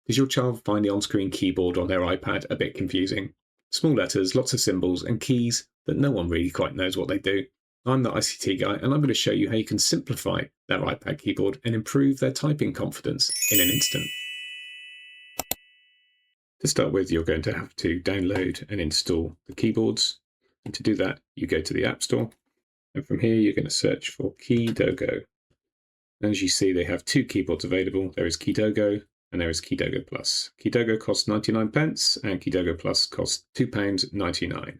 Does your child find the on-screen keyboard on their iPad a bit confusing? Small letters, lots of symbols, and keys that no one really quite knows what they do. I'm the ICT guy, and I'm going to show you how you can simplify their iPad keyboard and improve their typing confidence in an instant. To start with, you're going to have to download and install the keyboards. And to do that, you go to the App Store. And from here, you're going to search for Keedogo. And as you see, they have two keyboards available. There is Keedogo and there is Keedogo Plus. Keedogo costs 99 pence and Keedogo Plus costs £2.99.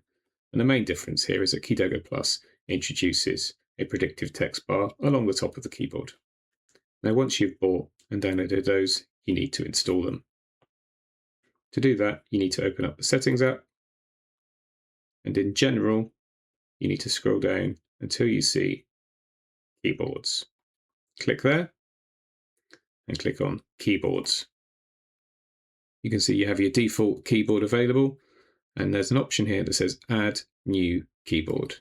And the main difference here is that Keedogo Plus introduces a predictive text bar along the top of the keyboard. Now, once you've bought and downloaded those, you need to install them. To do that, you need to open up the Settings app. And in general, you need to scroll down until you see Keyboards. Click there and click on Keyboards. You can see you have your default keyboard available, and there's an option here that says Add New Keyboard.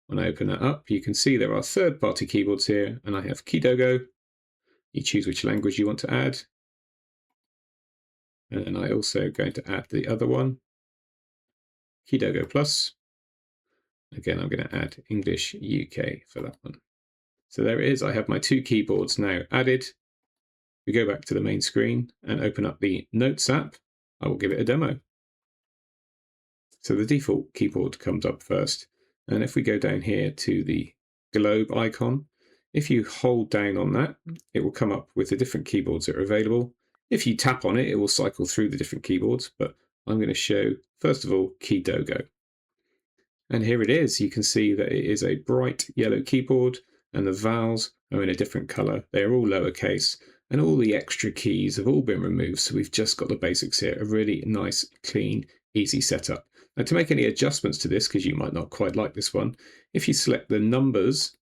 When I open that up, you can see there are third-party keyboards here, and I have Keedogo. You choose which language you want to add. And then I also going to add the other one, Keedogo Plus. Again, I'm going to add English UK for that one. So there it is. I have my two keyboards now added. We go back to the main screen and open up the Notes app. I will give it a demo. So the default keyboard comes up first. And if we go down here to the globe icon, if you hold down on that, it will come up with the different keyboards that are available. If you tap on it, it will cycle through the different keyboards, but I'm going to show, first of all, Keedogo. And here it is. You can see that it is a bright yellow keyboard and the vowels are in a different color. They're all lowercase and all the extra keys have all been removed. So we've just got the basics here, a really nice, clean, easy setup. Now to make any adjustments to this, because you might not quite like this one, if you select the numbers,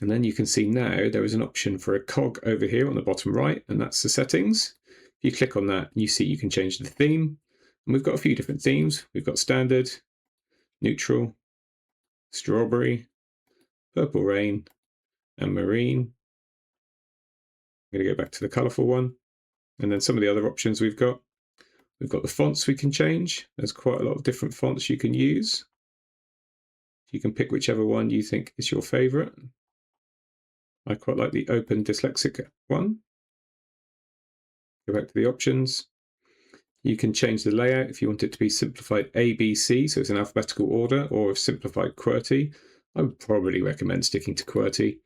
and then you can see now there is an option for a cog over here on the bottom right, and that's the settings. If you click on that, you see you can change the theme. And we've got a few different themes. We've got standard, neutral, strawberry, purple rain, and marine. I'm going to go back to the colourful one. And then some of the other options we've got. We've got the fonts we can change. There's quite a lot of different fonts you can use. You can pick whichever one you think is your favourite. I quite like the open dyslexic one. Go back to the options. You can change the layout if you want it to be simplified ABC, so it's in alphabetical order, or simplified QWERTY. I would probably recommend sticking to QWERTY,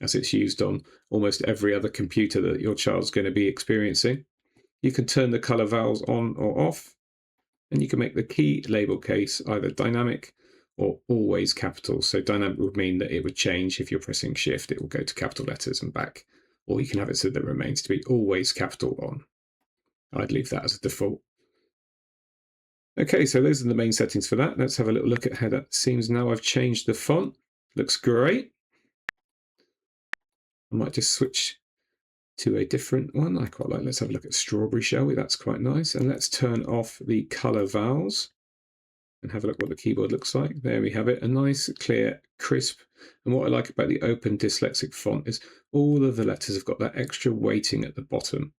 as it's used on almost every other computer that your child's going to be experiencing. You can turn the colour vowels on or off, and you can make the key label case either dynamic or always capital. So dynamic would mean that it would change if you're pressing shift, it will go to capital letters and back, or you can have it so that it remains to be always capital on. I'd leave that as a default. Okay, so those are the main settings for that. Let's have a little look at how that seems now. I've changed the font. Looks great. I might just switch to a different one. I quite like, let's have a look at strawberry, shall we? That's quite nice. And let's turn off the color vowels and have a look what the keyboard looks like. There we have it, a nice, clear, crisp. And what I like about the open dyslexic font is all of the letters have got that extra weighting at the bottom.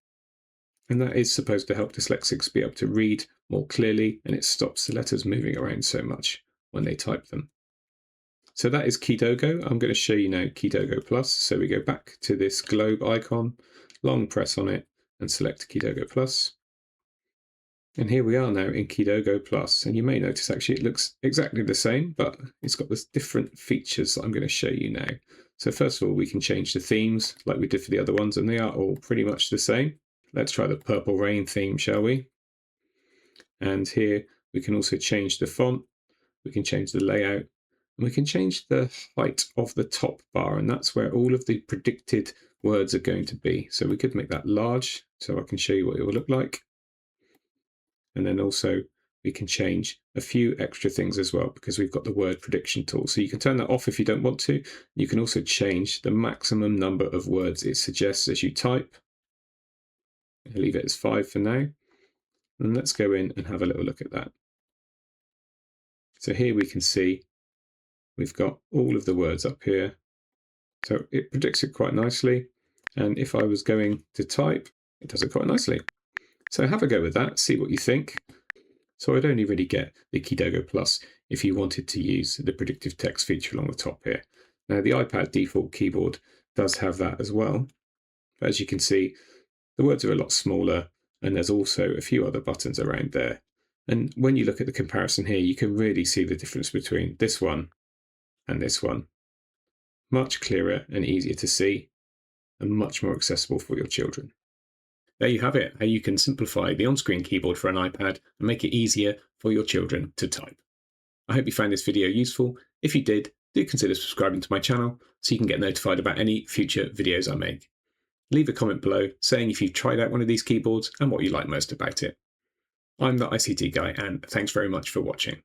And that is supposed to help dyslexics be able to read more clearly, and it stops the letters moving around so much when they type them. So that is Keedogo. I'm going to show you now Keedogo Plus. So we go back to this globe icon, long press on it and select Keedogo Plus. And here we are now in Keedogo Plus. And you may notice actually it looks exactly the same, but it's got this different features that I'm going to show you now. So first of all, we can change the themes like we did for the other ones, and they are all pretty much the same. Let's try the purple rain theme, shall we? And here we can also change the font, we can change the layout, and we can change the height of the top bar, and that's where all of the predicted words are going to be. So we could make that large, so I can show you what it will look like. And then also we can change a few extra things as well, because we've got the word prediction tool. So you can turn that off if you don't want to. You can also change the maximum number of words it suggests as you type. I'll leave it as 5 for now. And let's go in and have a little look at that. So here we can see we've got all of the words up here. So it predicts it quite nicely. And if I was going to type, it does it quite nicely. So have a go with that, see what you think. So I'd only really get the Keedogo Plus if you wanted to use the predictive text feature along the top here. Now the iPad default keyboard does have that as well, but as you can see, the words are a lot smaller, and there's also a few other buttons around there. And when you look at the comparison here, you can really see the difference between this one and this one. Much clearer and easier to see, and much more accessible for your children. There you have it, how you can simplify the on-screen keyboard for an iPad and make it easier for your children to type. I hope you found this video useful. If you did, do consider subscribing to my channel so you can get notified about any future videos I make. Leave a comment below saying if you've tried out one of these keyboards and what you like most about it. I'm the ICT guy, and thanks very much for watching.